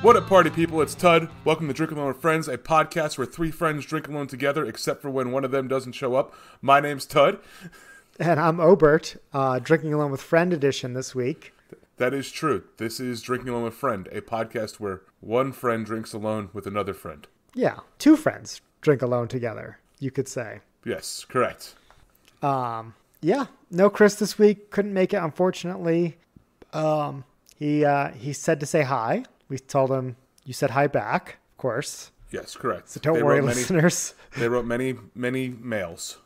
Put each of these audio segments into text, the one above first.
What up, party people? It's Tud. Welcome to Drink Alone with Friends, a podcast where three friends drink alone together, except for when one of them doesn't show up. My name's Tud. And I'm Obert, Drinking Alone with Friend edition this week. That is true. This is Drinking Alone with Friend, a podcast where one friend drinks alone with another friend. Yeah, two friends drink alone together, you could say. Yes, correct. Yeah, no Chris this week. Couldn't make it, unfortunately. He said to say hi. We told him you said hi back, of course. Yes, correct. So don't worry, listeners. They wrote many mails.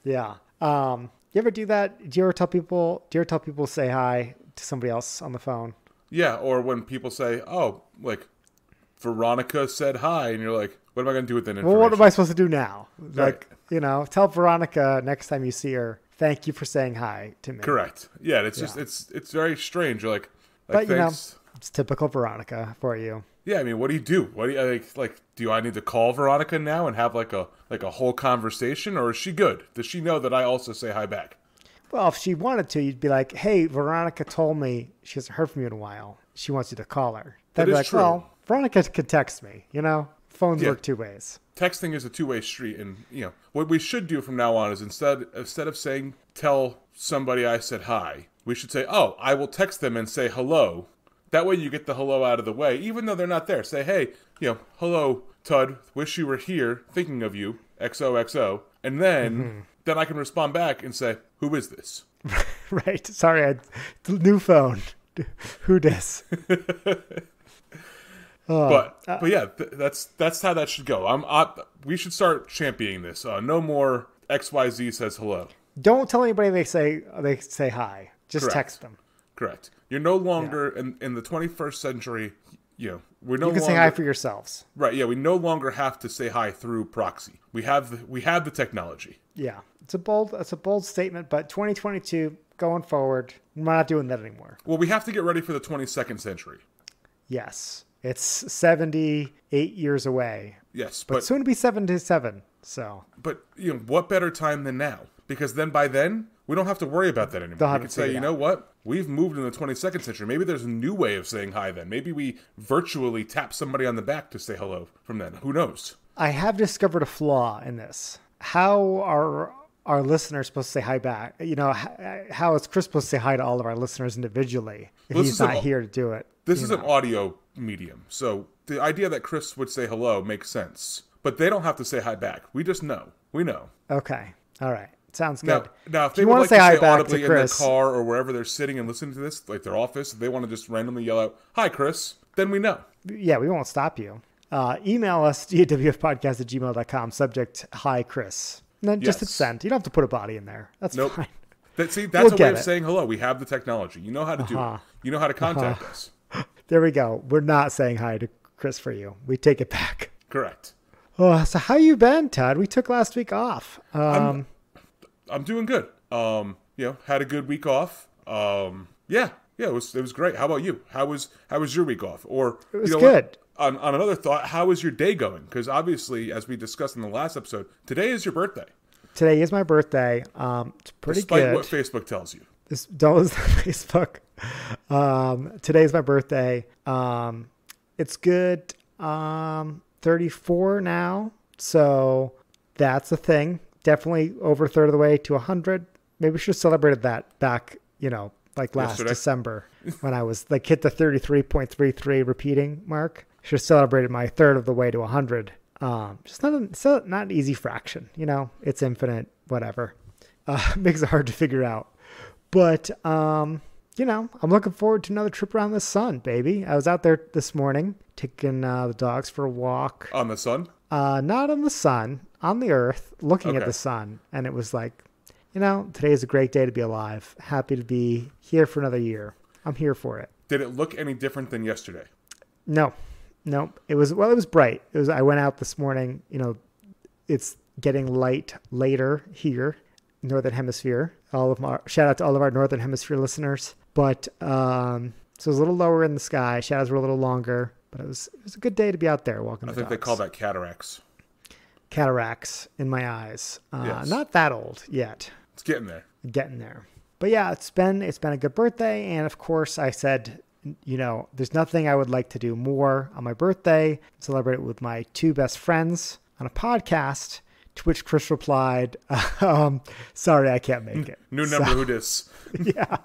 Yeah. You ever do that? Do you ever tell people say hi to somebody else on the phone? Yeah, or when people say, "Oh, like Veronica said hi," and you're like, "What am I going to do with that information?" Well, what am I supposed to do now? Right. Like, tell Veronica next time you see her, thank you for saying hi to me. Correct. Yeah, it's just it's very strange. You're like but thanks. It's typical Veronica for you. Yeah, I mean, what do you do? What do you like? Do I need to call Veronica now and have like a whole conversation, or is she good? Does she know that I also say hi back? Well, if she wanted to, you'd be like, "Hey, Veronica told me she hasn't heard from you in a while. She wants you to call her." They'd be like, true. "Well, Veronica could text me. Phones work two ways." Texting is a two-way street, and what we should do from now on is instead of saying tell somebody I said hi, we should say, "Oh, I will text them and say hello." That way you get the hello out of the way, even though they're not there. Say, "Hey, hello, Tud, wish you were here, thinking of you, XOXO." And then I can respond back and say, "Who is this?" Right. Sorry, new phone. Who dis? But yeah, that's how that should go. We should start championing this. No more XYZ says hello. Don't tell anybody they say hi. Just Correct. Text them. Correct. You're no longer in the 21st century. We're no. You can say hi for yourselves. Right. Yeah. We no longer have to say hi through proxy. We have the technology. Yeah. It's a bold statement, but 2022 going forward, we're not doing that anymore. Well, we have to get ready for the 22nd century. Yes. It's 78 years away. Yes, but soon to be 77. So. But what better time than now? Because by then we don't have to worry about that anymore. We can say, you know what? We've moved in the 22nd century. Maybe there's a new way of saying hi then. Maybe we virtually tap somebody on the back to say hello from then. Who knows? I have discovered a flaw in this. How are our listeners supposed to say hi back? How is Chris supposed to say hi to all of our listeners individually if he's not here to do it? This is an audio medium. So the idea that Chris would say hello makes sense. But they don't have to say hi back. We just know. We know. Okay. All right. Sounds good. Now if they would like to say audibly in their car or wherever they're sitting and listening to this, like their office, if they want to just randomly yell out, "Hi, Chris," then we know. Yeah, we won't stop you. Email us, gawfpodcast@gmail.com, subject, "Hi, Chris." And then just hit send. You don't have to put a body in there. That's fine. That's a way of saying hello. We have the technology. You know how to do it. You know how to contact us. There we go. We're not saying hi to Chris for you. We take it back. Correct. Oh, so how you been, Todd? We took last week off. I'm doing good. Had a good week off. It was great. How about you? How was your week off? Or it was good. On another thought, how is your day going? Because obviously, as we discussed in the last episode, today is your birthday. Today is my birthday. It's pretty Despite good. What Facebook tells you. Don't listen to Facebook. Today is my birthday. It's good. 34 now. So that's a thing. Definitely over a third of the way to 100. Maybe we should have celebrated that back, last yesterday. December when I was hit the 33.33 repeating mark. Should have celebrated my third of the way to 100. Just not an easy fraction, it's infinite, whatever. Makes it hard to figure out. But, I'm looking forward to another trip around the sun, baby. I was out there this morning taking the dogs for a walk. On the sun? Not on the sun, on the earth, looking at the sun. And it was like, today is a great day to be alive. Happy to be here for another year. I'm here for it. Did it look any different than yesterday? No. It was bright. I went out this morning, it's getting light later here, Northern Hemisphere. Shout out to all of our Northern Hemisphere listeners. But, so it was a little lower in the sky. Shadows were a little longer. But it was a good day to be out there walking the dogs. I think they call that cataracts. Cataracts in my eyes. Yes. Not that old yet. It's getting there. But yeah, it's been a good birthday. And of course I said, there's nothing I would like to do more on my birthday, celebrate it with my two best friends on a podcast, to which Chris replied, sorry, I can't make it. New number, who dis? Yeah.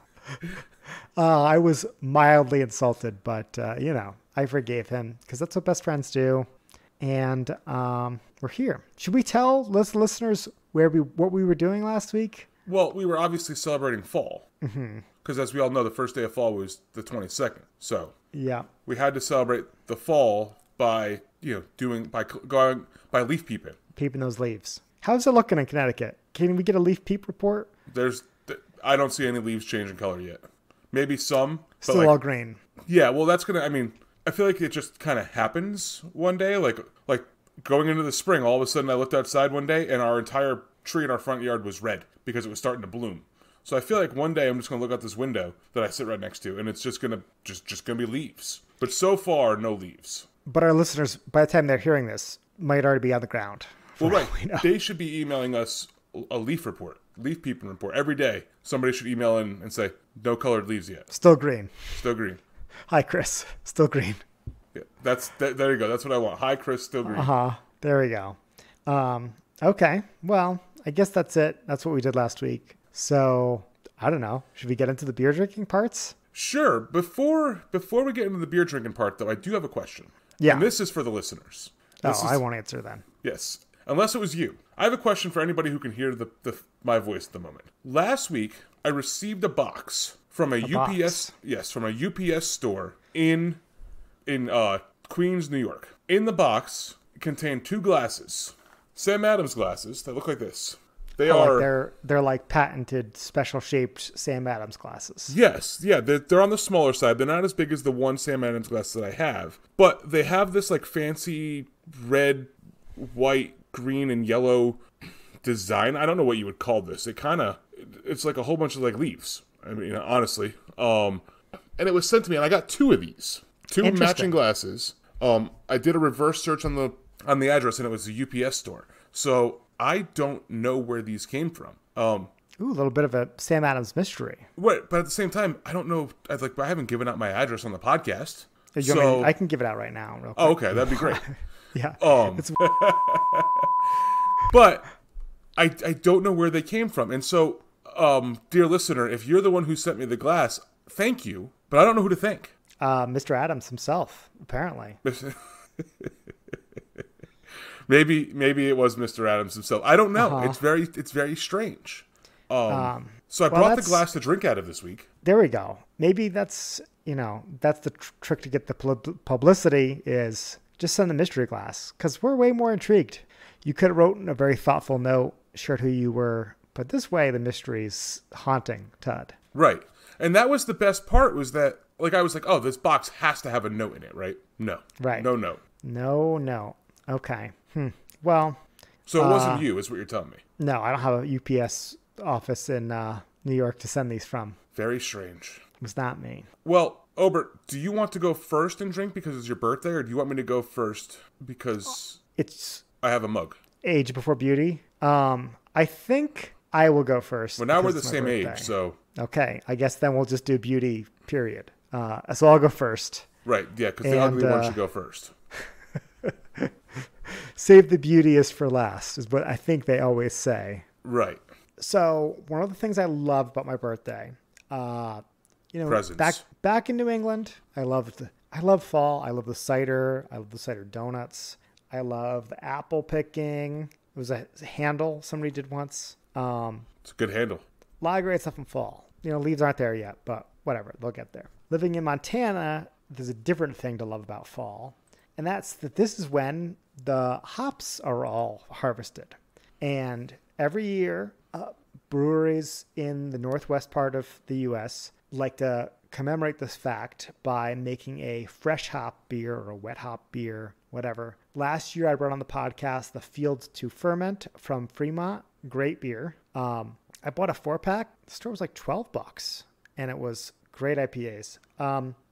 I was mildly insulted, but, I forgave him because that's what best friends do. And we're here. Should we tell listeners what we were doing last week? Well, we were obviously celebrating fall. Because as we all know, the first day of fall was the 22nd. So yeah, we had to celebrate the fall by going by leaf peeping. Peeping those leaves. How's it looking in Connecticut? Can we get a leaf peep report? I don't see any leaves changing color yet. Maybe some. Still all green. Yeah, well, that's going to, I feel like it just kind of happens one day. Like going into the spring, all of a sudden I looked outside one day and our entire tree in our front yard was red because it was starting to bloom. So I feel like one day I'm just going to look out this window that I sit right next to and it's just going to be leaves. But so far, no leaves. But our listeners, by the time they're hearing this, might already be on the ground. Well, right. They should be emailing us a leaf peeping report. Every day, somebody should email in and say, no colored leaves yet. Still green. Still green. Hi, Chris. Still green. Yeah, there you go. That's what I want. Hi, Chris. Still green. There we go. Okay. Well, I guess that's it. That's what we did last week. So, I don't know. Should we get into the beer drinking parts? Sure. Before we get into the beer drinking part, though, I do have a question. Yeah. And this is for the listeners. I won't answer then. Yes. Unless it was you. I have a question for anybody who can hear my voice at the moment. Last week, I received a box from a UPS. Box. Yes, from a UPS store in Queens, New York. In the box contained 2 glasses. Sam Adams glasses that look like this. They're like patented, special shaped Sam Adams glasses. Yes, yeah, they're on the smaller side. They're not as big as the one Sam Adams glass that I have, but they have this like fancy red, white, green, and yellow design. I don't know what you would call this. It's like a whole bunch of like leaves. Honestly, and it was sent to me, and I got 2 of these, 2 matching glasses. I did a reverse search on the address, and it was a UPS store. So I don't know where these came from. Ooh, a little bit of a Sam Adams mystery. Right, but at the same time, I don't know. I haven't given out my address on the podcast. I can give it out right now. Real quick. Oh, okay, that'd be great. Yeah. But I don't know where they came from, and so, dear listener, if you're the one who sent me the glass, thank you. But I don't know who to thank. Mr. Adams himself, apparently. Maybe it was Mr. Adams himself. I don't know. It's very strange. So I brought the glass to drink out of this week. There we go. Maybe that's the trick to get the publicity is just send the mystery glass, because we're way more intrigued. You could have written a very thoughtful note, shared who you were, but this way the mystery's haunting Tud. Right. And that was the best part, was that I was like, oh, this box has to have a note in it, right? No. Right. No note. No. Okay. Well. So it wasn't you, is what you're telling me. No, I don't have a UPS office in New York to send these from. Very strange. It was not me. Well, Obert, do you want to go first and drink because it's your birthday, or do you want me to go first because I have a mug? Age before beauty. I think I will go first. Well, now we're the same age, so. Okay, I guess then we'll just do beauty, period. So I'll go first. Right, yeah, because the ugly one should go first. Save the beauteous for last is what I think they always say. Right. So one of the things I love about my birthday, presents. Back in New England, I love fall. I love the cider. I love the cider donuts. I love the apple picking. It was a handle somebody did once. It's a good handle. A lot of great stuff in fall. Leaves aren't there yet, but whatever, they'll get there. Living in Montana, there's a different thing to love about fall. And that's that this is when the hops are all harvested. And every year, breweries in the northwest part of the U.S. like to commemorate this fact by making a fresh hop beer or a wet hop beer, whatever. Last year, I brought on the podcast the Field to Ferment from Fremont. Great beer. I bought a 4-pack. The store was like $12, and it was great IPAs.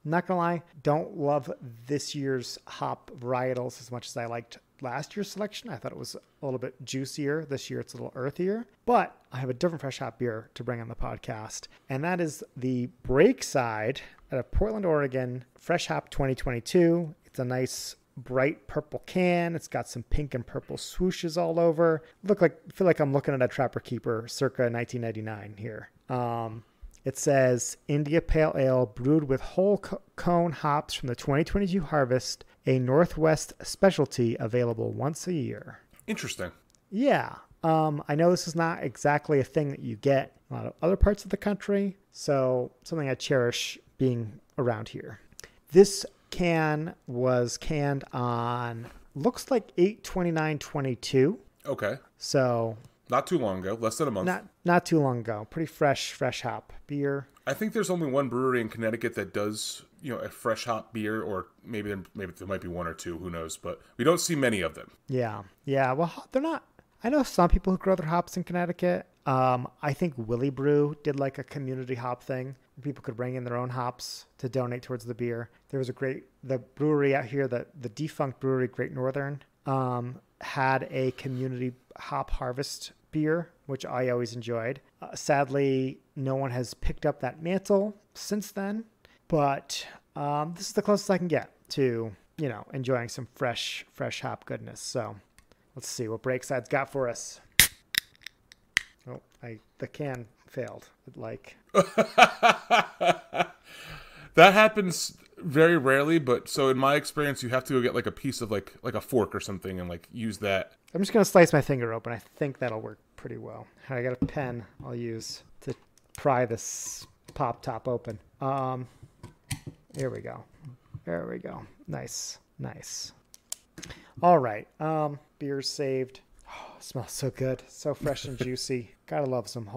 Not gonna lie, don't love this year's hop varietals as much as I liked last year's selection. I thought it was a little bit juicier. This year it's a little earthier. But I have a different fresh hop beer to bring on the podcast, and that is the Breakside out of Portland, Oregon, Fresh Hop 2022. It's a nice bright purple can. It's got some pink and purple swooshes all over. Feel like I'm looking at a Trapper Keeper circa 1999 here. It says India Pale Ale brewed with whole cone hops from the 2022 harvest, a Northwest specialty available once a year. Interesting. Yeah. I know this is not exactly a thing that you get in a lot of other parts of the country, so something I cherish being around here. This can was canned on, looks like 8/29/22. Okay. So not too long ago, less than a month. Not too long ago. Pretty fresh hop beer. I think there's only one brewery in Connecticut that does, a fresh hop beer, or maybe there might be one or two, who knows, but we don't see many of them. Yeah. Well, they're not. I know some people who grow their hops in Connecticut. I think Willy Brew did like a community hop thing. People could bring in their own hops to donate towards the beer. There was the brewery out here, the defunct brewery, Great Northern, had a community hop harvest beer, which I always enjoyed. Sadly, no one has picked up that mantle since then, but this is the closest I can get to, enjoying some fresh hop goodness. So let's see what Breakside's got for us. Oh, the can failed. That happens very rarely, but so in my experience, you have to go get like a piece of like a fork or something and like use that. I'm just going to slice my finger open. I think that'll work pretty well. I got a pen I'll use to pry this pop top open. Here we go. There we go. Nice. All right. Beer's saved. Oh, it smells so good. So fresh and juicy. Gotta love some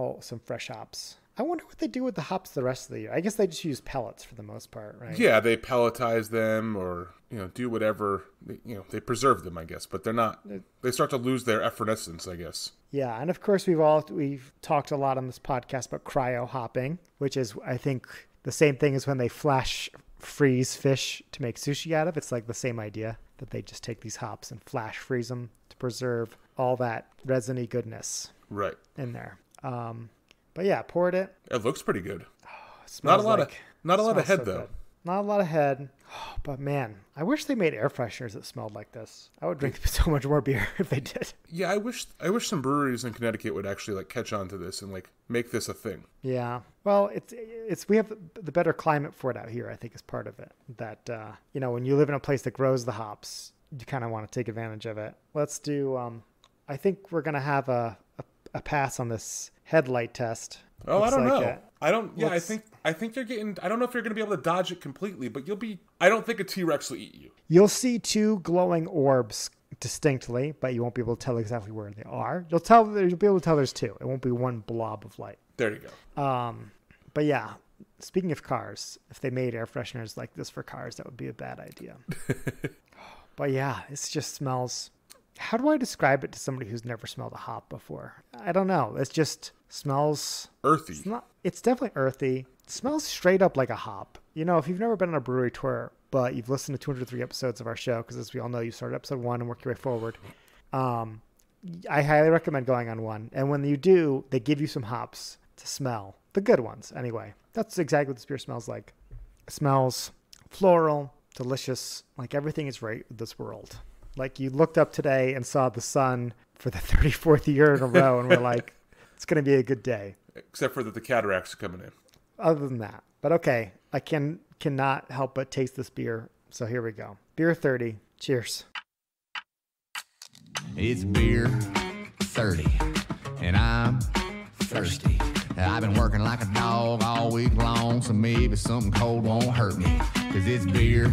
fresh hops. I wonder what they do with the hops the rest of the year. I guess they just use pellets for the most part, right? Yeah, they pelletize them or, do whatever. They preserve them, I guess. But they're not. They start to lose their effervescence, I guess. Yeah, and of course we've talked a lot on this podcast about cryo hopping, which is, I think, the same thing as when they flash freeze fish to make sushi out of. It's like the same idea that they just take these hops and flash freeze them to preserve all that resiny goodness in there. But yeah, poured it. It looks pretty good. Not a lot of head though. Good. Not a lot of head. Oh, but man, I wish they made air fresheners that smelled like this. I would drink so much more beer if they did. Yeah, I wish some breweries in Connecticut would actually like catch on to this and like make this a thing. Yeah. Well, it's we have the better climate for it out here, I think, is part of it. That when you live in a place that grows the hops, you kind of want to take advantage of it. Let's do I think we're going to have a pass on this headlight test. Oh, looks I don't know. I think you're getting, I don't know if you're going to be able to dodge it completely, but I don't think a T-Rex will eat you. You'll see two glowing orbs distinctly, but you won't be able to tell exactly where they are. You'll be able to tell there's two. It won't be one blob of light. There you go. But yeah, speaking of cars, if they made air fresheners like this for cars, that would be a bad idea. But yeah, it just smells. How do I describe it to somebody who's never smelled a hop before? I don't know. It just smells earthy. It's definitely earthy. It smells straight up like a hop. If you've never been on a brewery tour, but you've listened to 203 episodes of our show, because as we all know, you started episode 1 and worked your way forward. I highly recommend going on one. And when you do, they give you some hops to smell. The good ones, anyway. That's exactly what this beer smells like. It smells floral, delicious, like everything is right with this world. Like you looked up today and saw the sun for the 34th year in a row and were like, it's going to be a good day. Except for that the cataracts are coming in. Other than that. But okay, I cannot help but taste this beer. So here we go. Beer 30. Cheers. It's beer 30, and I'm thirsty. I've been working like a dog all week long, so maybe something cold won't hurt me. 'Cause it's beer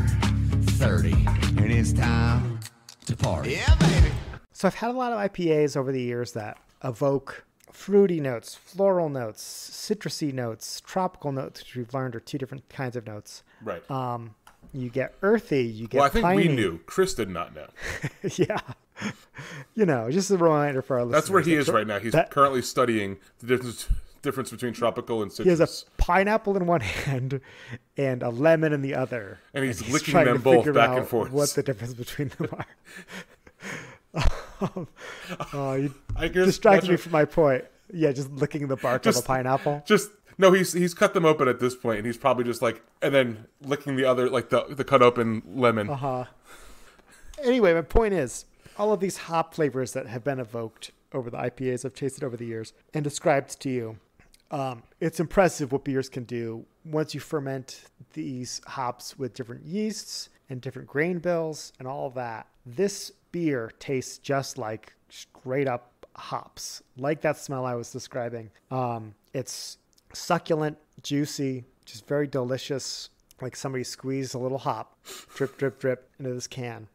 30, and it's time to party. Yeah, baby. So I've had a lot of IPAs over the years that evoke fruity notes, floral notes, citrusy notes, tropical notes, which we've learned are two different kinds of notes. Right. You get earthy, you get I think piney. we knew. Chris did not know. Yeah. Just a reminder for our listeners. That's where he is right now. He's currently studying the difference between tropical and citrus. He has a pineapple in one hand and a lemon in the other. And he's licking them both back and forth. What the difference between them are. You I guess distracted me from my point. Yeah, just licking the bark of a pineapple. No, he's cut them open at this point, and he's probably just like, and then licking the other, like the cut open lemon. Anyway, my point is, all of these hop flavors that have been evoked over the IPAs I've tasted over the years and described to you, it's impressive what beers can do once you ferment these hops with different yeasts and different grain bills and all of that. This beer tastes just like straight up hops, like that smell I was describing. It's succulent, juicy, just very delicious, like somebody squeezed a little hop, drip, drip, drip into this can.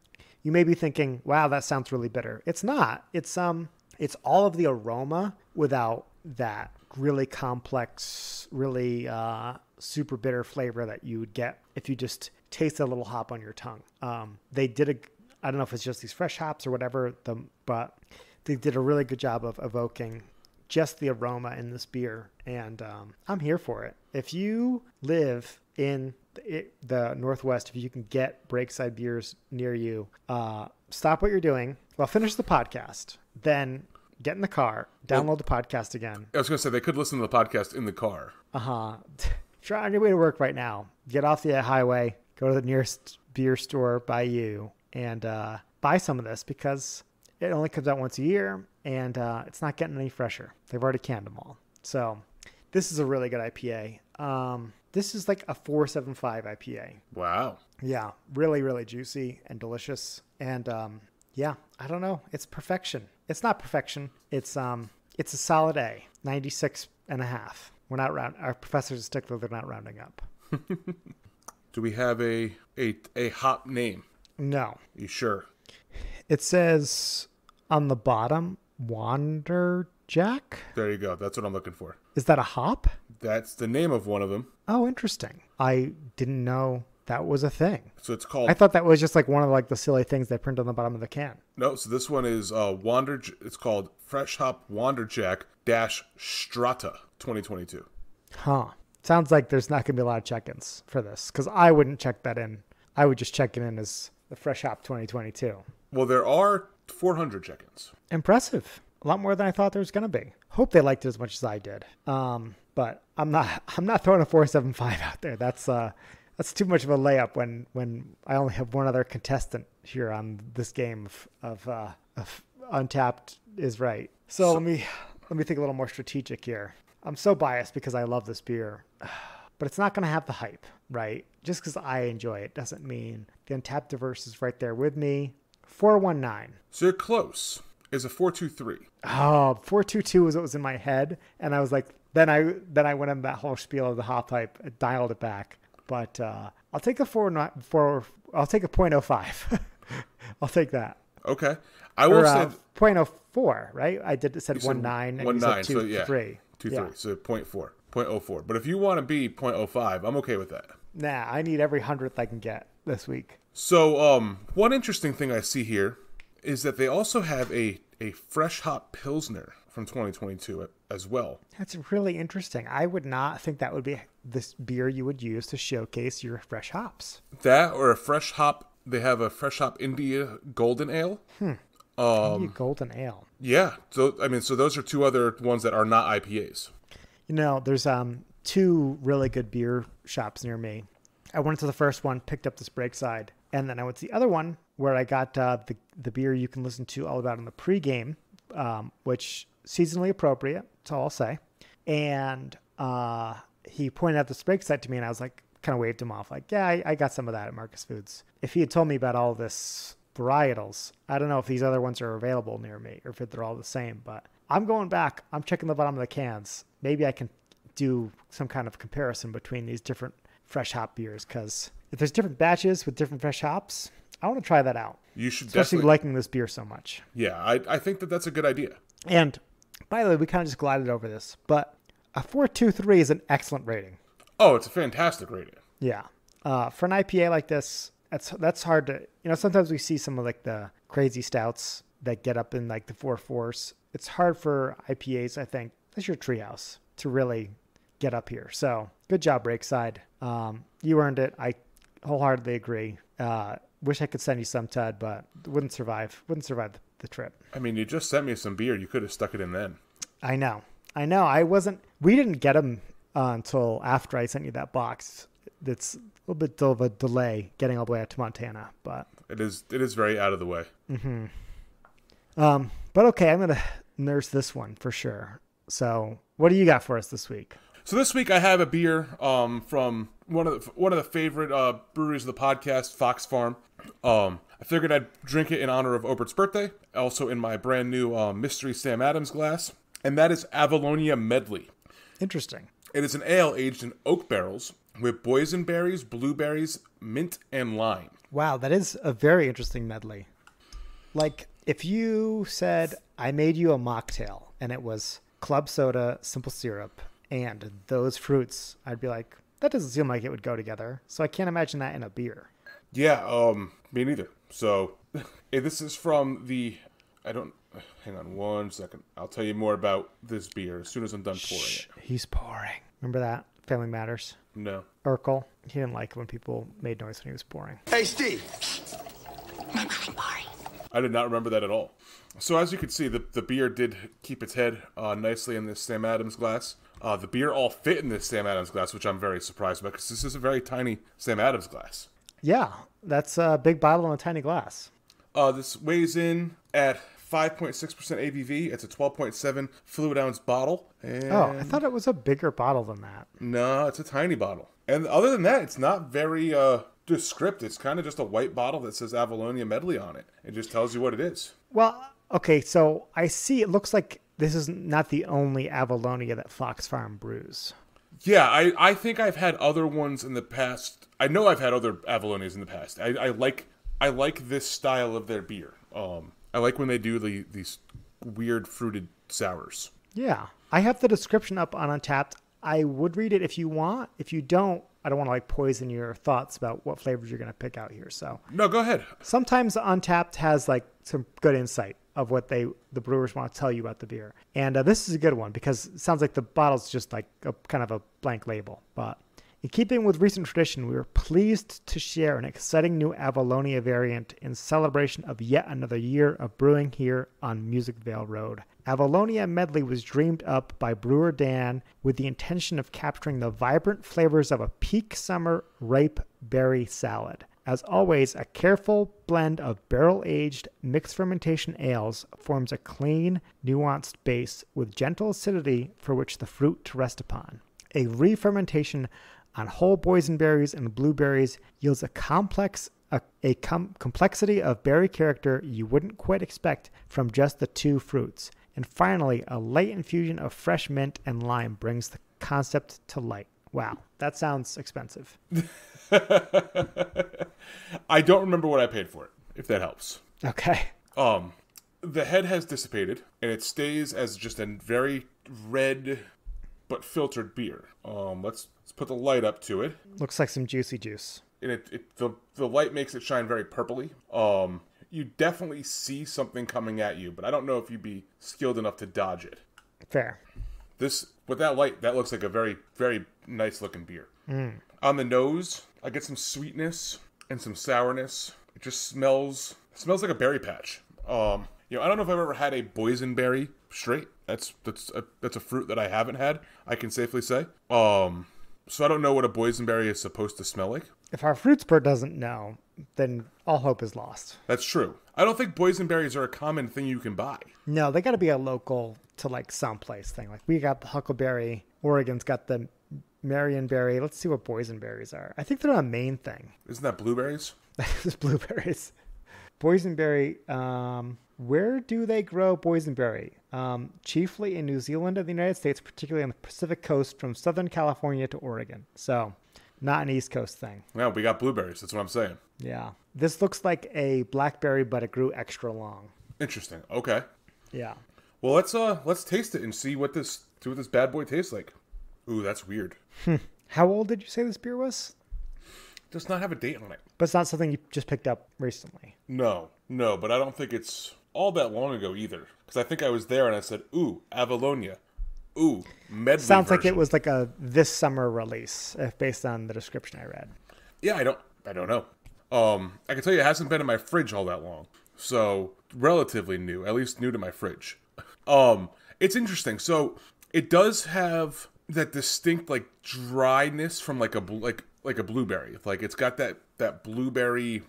You may be thinking, wow, that sounds really bitter. It's not. It's all of the aroma without that really complex, really super bitter flavor that you would get if you just taste a little hop on your tongue. They did I don't know if it's just these fresh hops or whatever, but they did a really good job of evoking just the aroma in this beer, and I'm here for it. If you live in the Northwest, if you can get Breakside beers near you, stop what you're doing. Well, finish the podcast, then get in the car, download the podcast again. I was going to say, they could listen to the podcast in the car. If you're on your way to work right now, get off the highway, go to the nearest beer store by you, and buy some of this, because it only comes out once a year, and it's not getting any fresher. They've already canned them all. So this is a really good IPA. This is like a 4.75 IPA. Wow. Yeah, really, really juicy and delicious. And yeah, I don't know. It's perfection. It's not perfection. It's a solid A, 96.5. We're not our professors are stickler. They're not rounding up. Do we have a hop name? No. You sure? It says on the bottom, Wander Jack. There you go. That's what I'm looking for. Is that a hop? That's the name of one of them. Oh, interesting. I didn't know that was a thing. So it's called... I thought that was just like one of like the silly things they print on the bottom of the can. No, so this one is it's called Fresh Hop Wanderjack Strata 2022. Huh. Sounds like there's not going to be a lot of check-ins for this, because I wouldn't check that in. I would just check it in as the Fresh Hop 2022. Well, there are 400 check-ins. Impressive. A lot more than I thought there was going to be. Hope they liked it as much as I did. But I'm not throwing a 4.75 out there. That's too much of a layup when I only have one other contestant here on this game of Untapped is right. So let me think a little more strategic here. I'm so biased because I love this beer, but it's not going to have the hype, right? Just because I enjoy it doesn't mean the Untapped Diverse is right there with me. 419. So you're close. Is a 423. Oh, 422 was what was in my head, and I was like, then I went on that whole spiel of the hop hype, dialed it back. But I'll take a I'll take a 0.05. I'll take that. Okay. I will say 0.04, right? I said 1.9 and 1.9, you said 2, so yeah. 3. 2.3, yeah. So 0.04. But if you want to be 0.05, I'm okay with that. Nah, I need every 100th I can get this week. So one interesting thing I see here is that they also have a fresh hop Pilsner from 2022 as well. That's really interesting. I would not think that would be this beer you would use to showcase your fresh hops. That or a fresh hop. They have a fresh hop India Golden Ale. India Golden Ale. Yeah. So those are two other ones that are not IPAs. You know, there's 2 really good beer shops near me. I went to the first one, picked up this Breakside, and then I went to the other one where I got the beer you can listen to all about in the pregame, which seasonally appropriate. That's all I'll say. And he pointed out this Breakside to me, and I was like, kind of waved him off, like, yeah, I got some of that at Marcus Foods. If he had told me about all this varietals, I don't know if these other ones are available near me or if they're all the same, but I'm going back. I'm checking the bottom of the cans. Maybe I can do some kind of comparison between these different fresh hop beers, because if there's different batches with different fresh hops, I want to try that out. You should especially definitely liking this beer so much. Yeah, I think that's a good idea. And by the way, we kind of just glided over this, but a 4.23 is an excellent rating. Oh, it's a fantastic rating. Yeah. For an IPA like this, that's hard to, sometimes we see some of like the crazy stouts that get up in like the 4.4s. It's hard for IPAs, I think, that's your treehouse, to really get up here. So good job, Breakside. You earned it. I wholeheartedly agree. Wish I could send you some, Tud, but wouldn't survive the the trip. I mean, you just sent me some beer. You could have stuck it in then. I know. We didn't get them until after I sent you that box. It's a little bit of a delay getting all the way out to Montana, but it is very out of the way. Mm-hmm. But okay, I'm gonna nurse this one for sure. So, what do you got for us this week? So this week I have a beer from one of the favorite breweries of the podcast, Fox Farm. I figured I'd drink it in honor of Obert's birthday, also in my brand new Mystery Sam Adams glass, and that is Avalonia Medley. Interesting. It is an ale aged in oak barrels with boysenberries, blueberries, mint, and lime. Wow, that is a very interesting medley. Like, if you said, I made you a mocktail, and it was club soda, simple syrup, and those fruits, I'd be like, that doesn't seem like it would go together. So I can't imagine that in a beer. Yeah, me neither. So, this is from hang on one second. I'll tell you more about this beer as soon as I'm done pouring it. He's pouring. Remember that? Family Matters? No. Urkel. He didn't like when people made noise when he was pouring. Hey, Steve. I did not remember that at all. So as you can see, the beer did keep its head nicely in this Sam Adams glass. The beer all fit in this Sam Adams glass, which I'm very surprised about because this is a very tiny Sam Adams glass. Yeah, that's a big bottle in a tiny glass. This weighs in at 5.6% ABV. It's a 12.7 fluid ounce bottle. And I thought it was a bigger bottle than that. No, it's a tiny bottle. And other than that, it's not very descriptive. It's kind of just a white bottle that says Avalonia Medley on it. It just tells you what it is. Well, okay, so I see it looks like this is not the only Avalonia that Fox Farm brews. Yeah, I think I've had other ones in the past. I know I've had other Avalonias in the past. I like this style of their beer. I like when they do these weird fruited sours. Yeah. I have the description up on Untapped. I would read it if you want. If you don't, I don't want to like poison your thoughts about what flavors you're going to pick out here. So no, go ahead. Sometimes Untapped has like some good insight of what the brewers want to tell you about the beer. And this is a good one because it sounds like the bottle's just like a kind of a blank label. But in keeping with recent tradition, we were pleased to share an exciting new Avalonia variant in celebration of yet another year of brewing here on Music Vale Road. Avalonia Medley was dreamed up by brewer Dan with the intention of capturing the vibrant flavors of a peak summer ripe berry salad. As always, a careful blend of barrel-aged mixed fermentation ales forms a clean, nuanced base with gentle acidity for which the fruit to rest upon. A re-fermentation on whole boysenberries and blueberries yields a complexity of berry character you wouldn't quite expect from just the two fruits. And finally, a light infusion of fresh mint and lime brings the concept to light. Wow, that sounds expensive. I don't remember what I paid for it, if that helps. Okay. The head has dissipated, and it stays as just a very red but filtered beer. Let's put the light up to it. Looks like some juicy juice. And the light makes it shine very purpley. You definitely see something coming at you, but I don't know if you'd be skilled enough to dodge it. Fair. With that light, that looks like a very, very nice looking beer. On the nose, I get some sweetness and some sourness. It just smells like a berry patch. I don't know if I've ever had a boysenberry straight. That's a fruit that I haven't had, I can safely say. So I don't know what a boysenberry is supposed to smell like. If our fruit spurt doesn't know, then all hope is lost. That's true. I don't think boysenberries are a common thing you can buy. No, they got to be a local to like someplace thing. Like we got the huckleberry. Oregon's got the marionberry. Let's see what boysenberries are. I think they're a Maine thing. Isn't that blueberries? It's blueberries. Boysenberry. Where do they grow boysenberry? Chiefly in New Zealand and the United States, particularly on the Pacific coast from Southern California to Oregon. So not an East Coast thing. Yeah, we got blueberries. That's what I'm saying. Yeah. This looks like a blackberry, but it grew extra long. Interesting. Okay. Yeah. Well, let's taste it and see what this bad boy tastes like. Ooh, that's weird. How old did you say this beer was? Does not have a date on it. But it's not something you just picked up recently. No, but I don't think it's all that long ago either. Because I think I was there and I said, ooh, Avalonia. Ooh, Medley Sounds version. like it was like a this summer release, based on the description I read. Yeah, I don't know. I can tell you it hasn't been in my fridge all that long. So relatively new, at least new to my fridge. It's interesting. So it does have that distinct like dryness from like a blueberry. Like it's got that blueberry,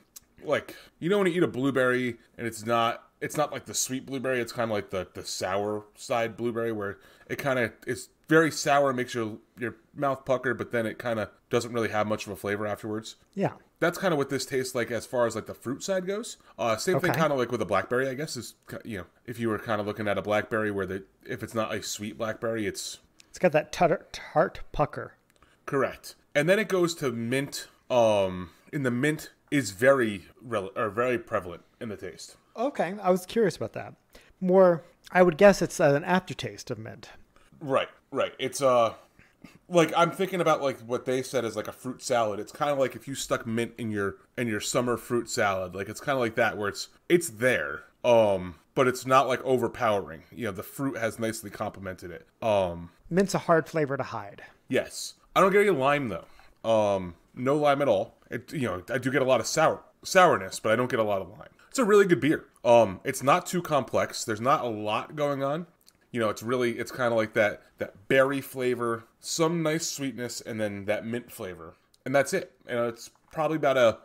like, you know when you eat a blueberry and it's not like the sweet blueberry, it's kind of like the sour side blueberry where it kind of is very sour, makes your mouth pucker, but then it kind of doesn't really have much of a flavor afterwards. Yeah. That's kind of what this tastes like as far as like the fruit side goes. Same thing kind of like with a blackberry, I guess, is, you know, if you were kind of looking at a blackberry where if it's not a sweet blackberry, it's got that tart pucker. Correct. And then it goes to mint. And the mint is very prevalent in the taste. Okay, I was curious about that. More, I would guess it's an aftertaste of mint. Right. It's like I'm thinking about like what they said is like a fruit salad. It's kind of like if you stuck mint in your summer fruit salad. Like it's kind of like that where it's there. But it's not like overpowering. You know, the fruit has nicely complemented it. Mint's a hard flavor to hide. Yes. I don't get any lime though. No lime at all. I do get a lot of sourness, but I don't get a lot of lime. It's a really good beer. It's not too complex. There's not a lot going on. You know, it's kind of like that berry flavor, some nice sweetness, and then that mint flavor, and that's it. You know, it's probably about a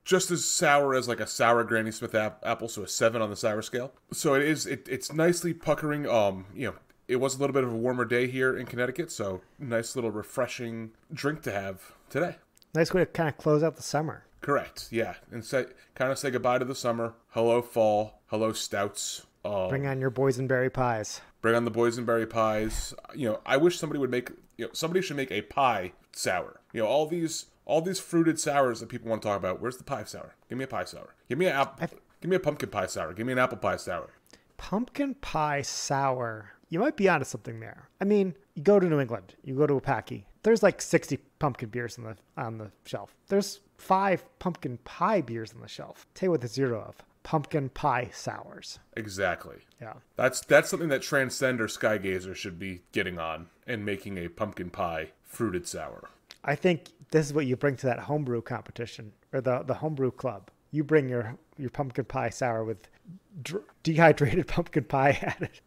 just as sour as like a sour Granny Smith apple, so a 7 on the sour scale. So it's nicely puckering. You know, it was a little bit of a warmer day here in Connecticut, so nice little refreshing drink to have today. Nice way to kind of close out the summer. Correct. Yeah, and say goodbye to the summer. Hello fall. Hello stouts. Bring on your boysenberry pies. Bring on the boysenberry pies. You know, I wish somebody would somebody should make a pie sour. You know, all these fruited sours that people want to talk about. Where's the pie sour? Give me a pie sour. Give me a pumpkin pie sour. Give me an apple pie sour. Pumpkin pie sour. You might be onto something there. I mean, you go to New England, you go to a Packy. There's like 60 pumpkin beers on the shelf. There's 5 pumpkin pie beers on the shelf. Tell you what there's 0 of. Pumpkin pie sours. Exactly. Yeah. That's something that Transcend or Skygazer should be getting on and making a pumpkin pie fruited sour. I think this is what you bring to that homebrew competition or the homebrew club. You bring your pumpkin pie sour with dehydrated pumpkin pie added.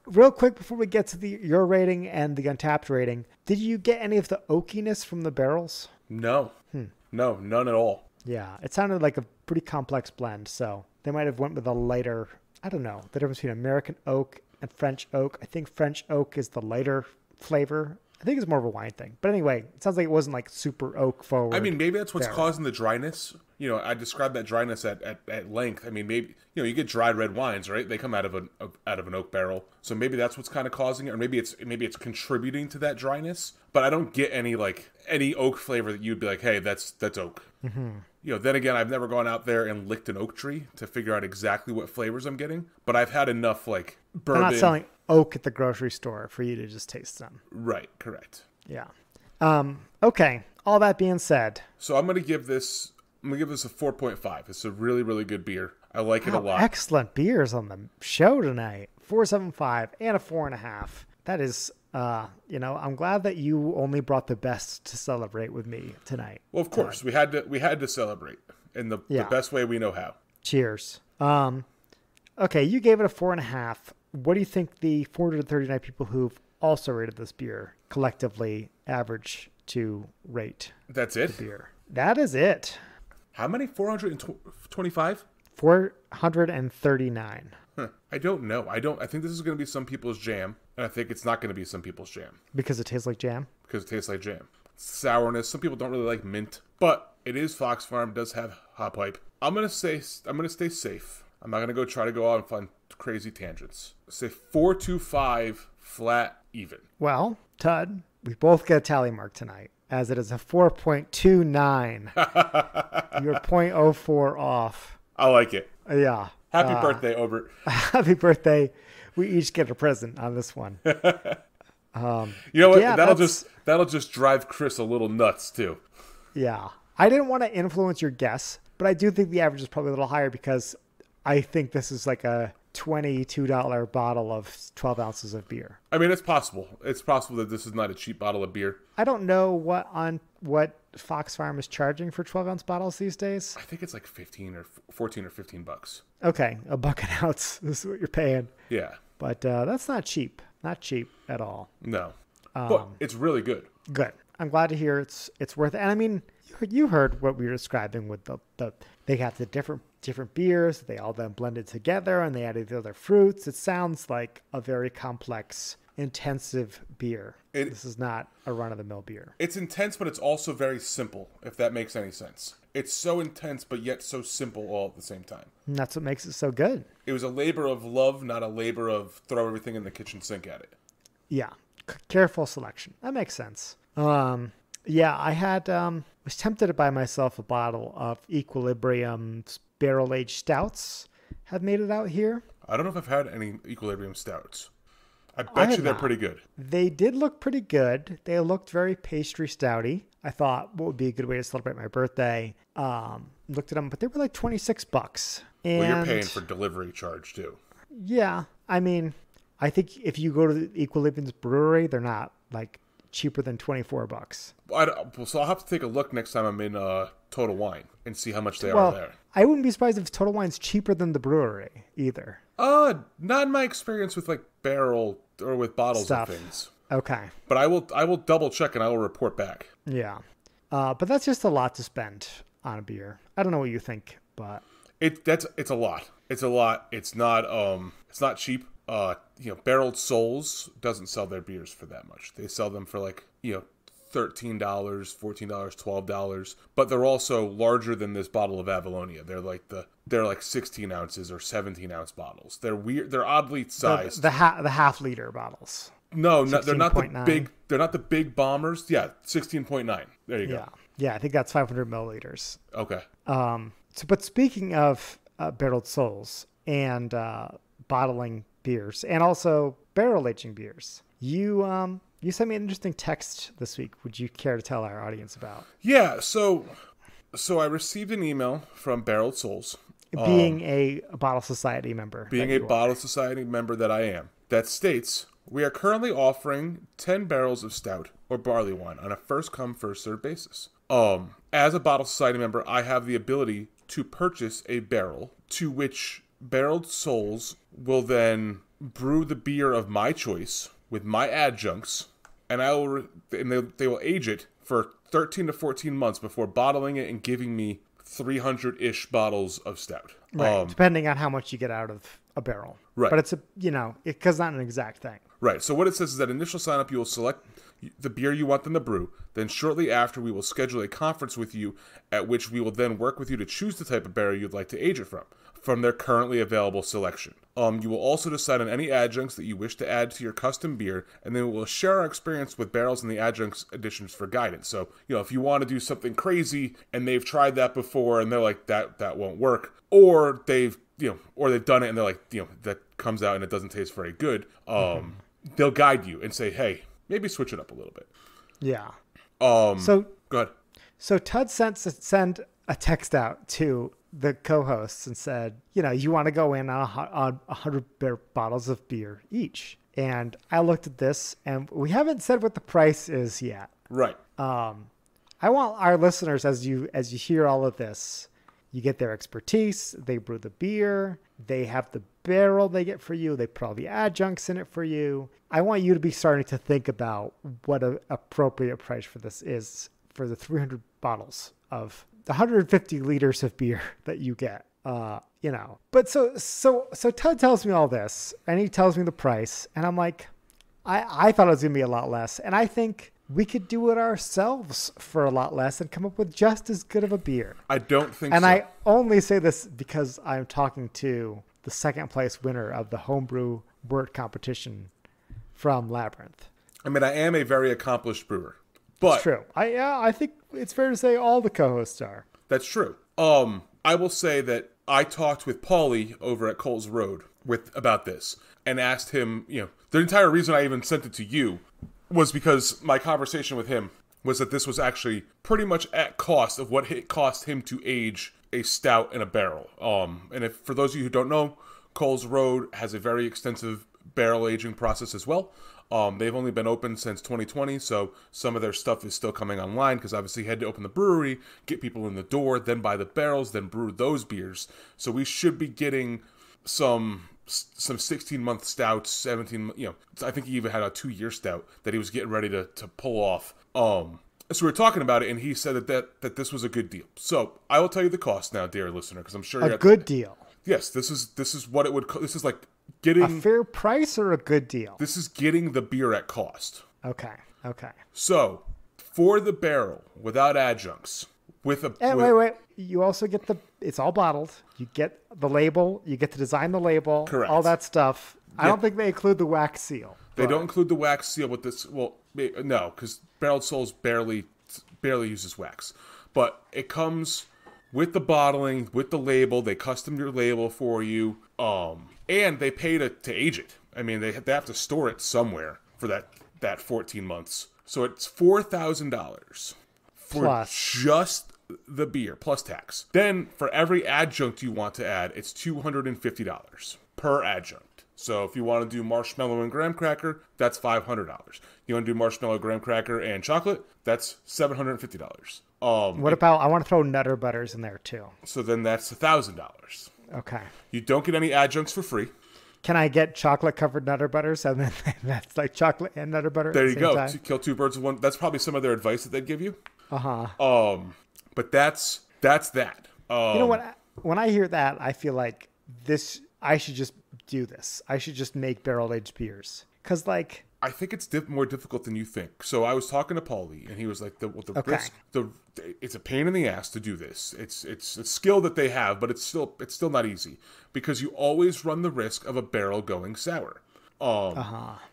Real quick before we get to your rating and the Untapped rating, did you get any of the oakiness from the barrels? No. No, none at all. Yeah, it sounded like a pretty complex blend, so they might have went with a lighter, I don't know, the difference between American oak and French oak. I think French oak is the lighter flavor. I think it's more of a wine thing. But anyway, it sounds like it wasn't like super oak forward. I mean, maybe that's what's causing the dryness. You know, I described that dryness at length. I mean, maybe, you know, you get dried red wines, right? They come out of an oak barrel. So maybe that's what's kind of causing it, or maybe it's contributing to that dryness. But I don't get any oak flavor that you'd be like, hey, that's oak. Mm-hmm. You know, then again, I've never gone out there and licked an oak tree to figure out exactly what flavors I'm getting. But I've had enough like bourbon. They're not selling oak at the grocery store for you to just taste them. Right, correct. Yeah. Okay. All that being said. So I'm gonna give this a 4.5. It's a really, really good beer. I like it a lot. Excellent beers on the show tonight. 4.75 and a 4.5. That is I'm glad that you only brought the best to celebrate with me tonight. Well, of course, we had to celebrate in the best way we know how. Cheers. Okay, you gave it a 4.5. What do you think the 439 people who've also rated this beer collectively average to rate? That's it? The beer. That is it. How many? 425? 439. I don't know. I think this is going to be some people's jam, and I think it's not going to be some people's jam. Because it tastes like jam? Because it tastes like jam. Sourness. Some people don't really like mint, but it is Fox Farm. Does have hop pipe. I'm gonna stay safe. I'm not gonna try to go out and find crazy tangents. Say 425 flat even. Well, Tud, we both get a tally mark tonight, as it is a 4.29. You're 0.04 off. I like it. Yeah. Happy birthday, Obert. Happy birthday. We each get a present on this one. You know what? That'll just drive Chris a little nuts too. Yeah. I didn't want to influence your guess, but I do think the average is probably a little higher because I think this is like a $22 bottle of 12 ounces of beer. I mean, it's possible. It's possible that this is not a cheap bottle of beer. I don't know what Fox Farm is charging for 12-ounce bottles these days. I think it's like 15 or 14 or 15 bucks. Okay, $1 an ounce is what you're paying. Yeah. But that's not cheap. Not cheap at all. No. But it's really good. Good. I'm glad to hear it's worth it. And I mean, you heard what we were describing with the they got the different beers. They all then blended together and they added the other fruits. It sounds like a very complex, intensive beer. This is not a run-of-the-mill beer. It's intense, but it's also very simple, if that makes any sense. It's so intense, but yet so simple all at the same time. And that's what makes it so good. It was a labor of love, not a labor of throw everything in the kitchen sink at it. Yeah. Careful selection. That makes sense. Yeah, I had was tempted to buy myself a bottle of Equilibrium barrel-aged stouts. Have made it out here. I don't know if I've had any Equilibrium stouts. I bet you they're pretty good. They did look pretty good. They looked very pastry stouty. I thought, what would be a good way to celebrate my birthday? Looked at them, but they were like $26. And well, you're paying for delivery charge too. Yeah, I mean, I think if you go to the Equilibrium's brewery, they're not like cheaper than $24. So I'll have to take a look next time I'm in Total Wine and see how much they are there. I wouldn't be surprised if Total Wine's cheaper than the brewery either. Not in my experience with like barrel or with bottles Stuff. and things. Okay. But I will double check and I will report back. Yeah. But that's just a lot to spend on a beer. I don't know what you think, but it's a lot. It's a lot. It's not cheap. Barreled Souls doesn't sell their beers for that much. They sell them for like, $13, $14, $12, but they're also larger than this bottle of Avalonia. They're like 16 ounces or 17 ounce bottles. They're weird. They're oddly sized. The half liter bottles. No, they're not the big. They're not the big bombers. Yeah, 16.9. There you go. Yeah, I think that's 500 milliliters. Okay. But speaking of barreled souls and bottling beers and also barrel aging beers, you sent me an interesting text this week. Would you care to tell our audience about? Yeah. So I received an email from Barreled Souls. Being a Bottle Society member. Being a Bottle Society member that I am. That states, we are currently offering 10 barrels of stout or barley wine on a first-come, first-served basis. As a Bottle Society member, I have the ability to purchase a barrel to which Barreled Souls will then brew the beer of my choice with my adjuncts, and they will age it for 13 to 14 months before bottling it and giving me 300-ish bottles of stout. Right, depending on how much you get out of a barrel. Right. But it's because not an exact thing. Right. So what it says is that initial sign-up, you will select the beer you want them to brew. Then shortly after, we will schedule a conference with you at which we will then work with you to choose the type of barrel you'd like to age it from their currently available selection. You will also decide on any adjuncts that you wish to add to your custom beer, and then we will share our experience with barrels and the adjuncts additions for guidance. So, if you want to do something crazy and they've tried that before and they're like, that won't work, or they've done it and they're like, that comes out and it doesn't taste very good, they'll guide you and say, hey, maybe switch it up a little bit. Yeah. So go ahead. So Tud sent a text out to the co-hosts and said, you want to go in on 100 bottles of beer each. And I looked at this, and we haven't said what the price is yet. Right. I want our listeners, as you hear all of this, you get their expertise. They brew the beer. They have the barrel they get for you. They put all the adjuncts in it for you. I want you to be starting to think about what an appropriate price for this is for the 300 bottles of the 150 liters of beer that you get. But so Tud tells me all this, and he tells me the price, and I'm like, I thought it was gonna be a lot less, and I think we could do it ourselves for a lot less and come up with just as good of a beer. I don't think and so. I only say this because I'm talking to the second place winner of the homebrew wort competition from Labyrinth. I mean, I am a very accomplished brewer. But it's true. I think it's fair to say all the co-hosts are. That's true. I will say that I talked with Paulie over at Coles Road about this and asked him, the entire reason I even sent it to you was because my conversation with him was that this was actually pretty much at cost of what it cost him to age a stout in a barrel. And for those of you who don't know, Coles Road has a very extensive barrel aging process as well. They've only been open since 2020, so some of their stuff is still coming online because obviously you had to open the brewery, get people in the door, then buy the barrels, then brew those beers. So we should be getting some 16-month stouts, 17, I think he even had a 2-year stout that he was getting ready to pull off. So we were talking about it, and he said that this was a good deal. So I will tell you the cost now, dear listener, because I'm sure a good deal. Yes, this is what it would. This is like getting a fair price or a good deal. This is getting the beer at cost. Okay. So for the barrel without adjuncts, wait. You also get it's all bottled. You get the label. You get to design the label. Correct. All that stuff. I don't think they include the wax seal. They don't include the wax seal with this. Well, no, because Barreled Souls barely uses wax, but it comes with the bottling, with the label. They custom your label for you, and they pay to age it. I mean, they have to store it somewhere for that 14 months. So it's $4,000 for plus just the beer plus tax. Then for every adjunct you want to add, it's $250 per adjunct. So if you want to do marshmallow and graham cracker, that's $500. You want to do marshmallow, graham cracker, and chocolate, that's $750. What about, I want to throw Nutter Butters in there too. So then that's $1,000. Okay. You don't get any adjuncts for free. Can I get chocolate covered Nutter Butters? And then that's like chocolate and Nutter Butter. There you go. Kill two birds with one. That's probably some of their advice that they'd give you. But that's that. You know what? When I hear that, I feel like I should just do this. I should just make barrel aged beers. Because I think it's more difficult than you think. So I was talking to Paulie, and he was like, risk, it's a pain in the ass to do this. It's a skill that they have, but it's still not easy because you always run the risk of a barrel going sour.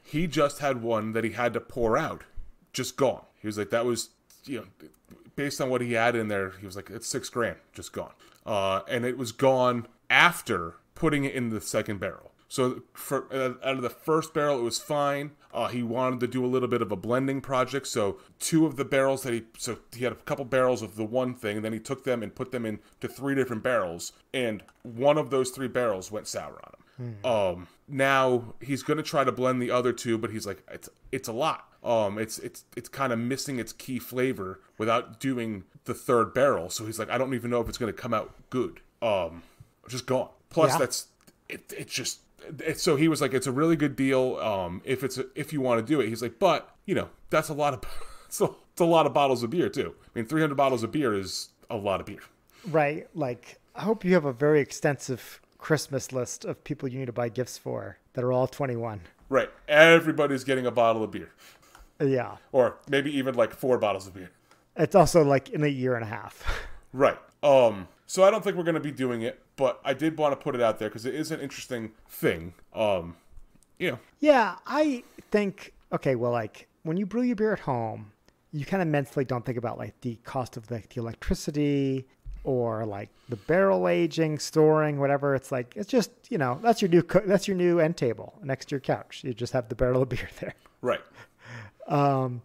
He just had one that he had to pour out, just gone. He was like, that was, based on what he had in there, he was like, it's $6,000, just gone. And it was gone after putting it in the second barrel. So out of the first barrel, it was fine. He wanted to do a little bit of a blending project. So two of the barrels he had a couple barrels of the one thing, and then he took them and put them into 3 different barrels. And one of those 3 barrels went sour on him. Now he's going to try to blend the other 2, but he's like, it's a lot. It's kind of missing its key flavor without doing the 3rd barrel. So he's like, I don't even know if it's going to come out good. Just gone. Plus so he was like, it's a really good deal. If you want to do it, he's like, but that's a lot of, it's a lot of bottles of beer too. I mean, 300 bottles of beer is a lot of beer. Right. Like, I hope you have a very extensive Christmas list of people you need to buy gifts for that are all 21. Right. Everybody's getting a bottle of beer. Yeah. Or maybe even like 4 bottles of beer. It's also like in a year and a half. Right. So I don't think we're going to be doing it, but I did want to put it out there because it is an interesting thing. Yeah, I think, okay, well, like when you brew your beer at home, you kind of mentally don't think about like the cost of the electricity or like the barrel aging, storing, whatever. It's like, it's just, that's your new end table next to your couch. You just have the barrel of beer there. Right. The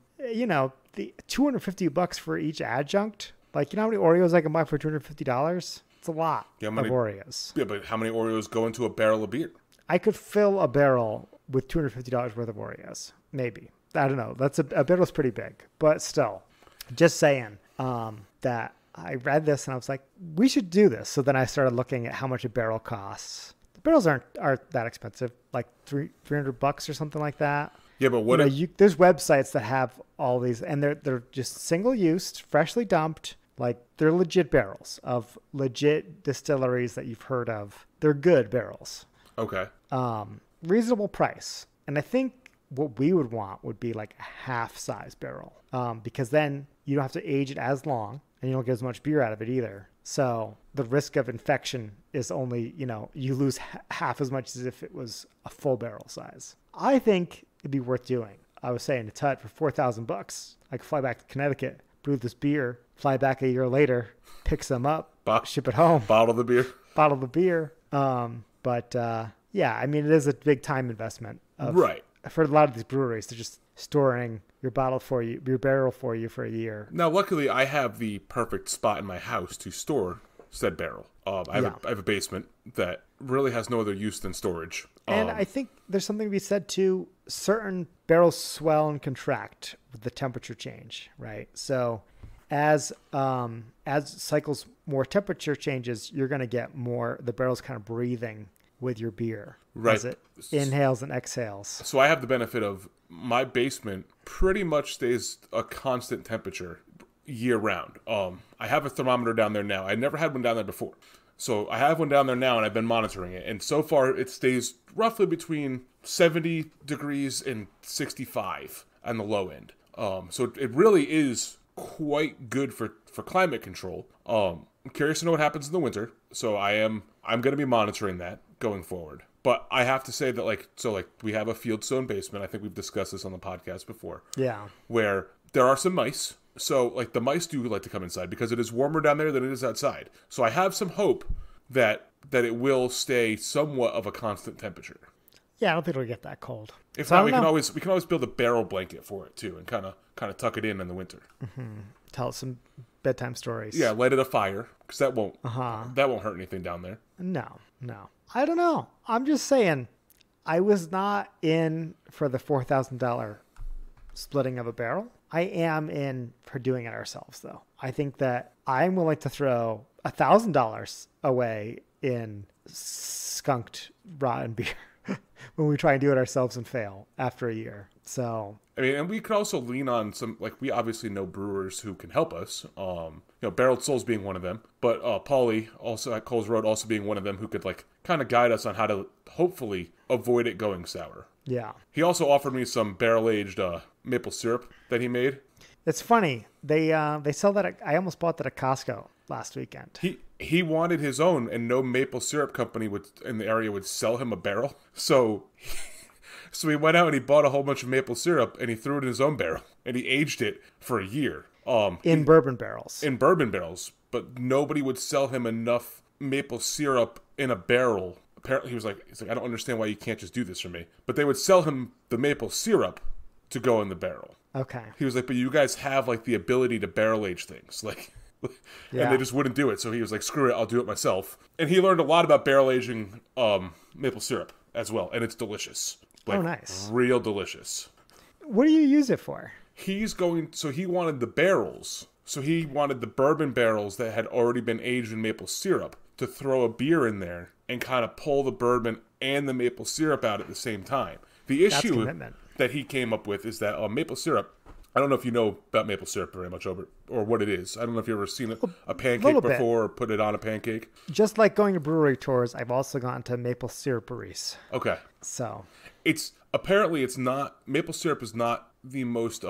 $250 for each adjunct. Like, how many Oreos I can buy for $250? It's a lot of Oreos. Yeah, but how many Oreos go into a barrel of beer? I could fill a barrel with $250 worth of Oreos. Maybe. I don't know. A barrel's pretty big. But still, just saying that I read this and I was like, we should do this. So then I started looking at how much a barrel costs. The barrels aren't that expensive, like $300 or something like that. Yeah, but there's websites that have all these, and they're just single-use, freshly dumped. Like, they're legit barrels of legit distilleries that you've heard of. They're good barrels. Okay. Reasonable price. And I think what we would want would be like a half-size barrel, because then you don't have to age it as long, and you don't get as much beer out of it either. So the risk of infection is only, you lose half as much as if it was a full barrel size. I think it'd be worth doing. I was saying to Tut, for $4,000, I could fly back to Connecticut, brew this beer, fly back a year later, pick some up, ship it home. Bottle the beer. Yeah, I mean, it is a big time investment. Right. For a lot of these breweries, they're just storing your barrel for you for a year. Now, luckily, I have the perfect spot in my house to store said barrel. I have a basement that really has no other use than storage. And I think there's something to be said too. Certain barrels swell and contract with the temperature change, right? So as cycles more temperature changes, you're going to get more, the barrel's kind of breathing with your beer. Right. As it inhales and exhales. So I have the benefit of my basement pretty much stays a constant temperature year round. I have a thermometer down there now. I never had one down there before. So I have one down there now, and I've been monitoring it. And so far, it stays roughly between 70 degrees and 65 on the low end. So it really is quite good for climate control. I'm curious to know what happens in the winter. So I'm going to be monitoring that going forward. But I have to say that we have a fieldstone basement. I think we've discussed this on the podcast before. Yeah. Where there are some mice. So, the mice do like to come inside because it is warmer down there than it is outside. So I have some hope that it will stay somewhat of a constant temperature. Yeah, I don't think it'll get that cold. If not, we can always build a barrel blanket for it too, and kind of tuck it in the winter. Mm-hmm. Tell some bedtime stories. Yeah, light it a fire because that won't hurt anything down there. No. I don't know. I'm just saying, I was not in for the $4,000 splitting of a barrel. I am in for doing it ourselves, though. I think that I'm willing to throw $1,000 away in skunked rotten beer when we try and do it ourselves and fail after a year. So, I mean, and we could also lean on some, we obviously know brewers who can help us. Barreled Souls being one of them, but Paulie also at Coles Road also being one of them who could kind of guide us on how to hopefully avoid it going sour. Yeah. He also offered me some barrel-aged maple syrup that he made. It's funny. They sell that. I almost bought that at Costco last weekend. He wanted his own, and no maple syrup company in the area would sell him a barrel. So he went out and he bought a whole bunch of maple syrup, and he threw it in his own barrel, and he aged it for a year. In bourbon barrels. In bourbon barrels, but nobody would sell him enough maple syrup in a barrel. Apparently, he was like, I don't understand why you can't just do this for me. But they would sell him the maple syrup to go in the barrel. Okay. He was like, but you guys have the ability to barrel age things, Yeah. And they just wouldn't do it. So he was like, screw it, I'll do it myself. And he learned a lot about barrel aging maple syrup as well, and it's delicious. Oh, nice. Real delicious. What do you use it for? He wanted the barrels. So he wanted the bourbon barrels that had already been aged in maple syrup to throw a beer in there and kind of pull the bourbon and the maple syrup out at the same time. The issue that he came up with is that maple syrup, I don't know if you know about maple syrup very much, Obert, or what it is. I don't know if you've ever seen a pancake before or put it on a pancake. Just like going to brewery tours, I've also gone to maple syrup breweries. Okay. So maple syrup is not the most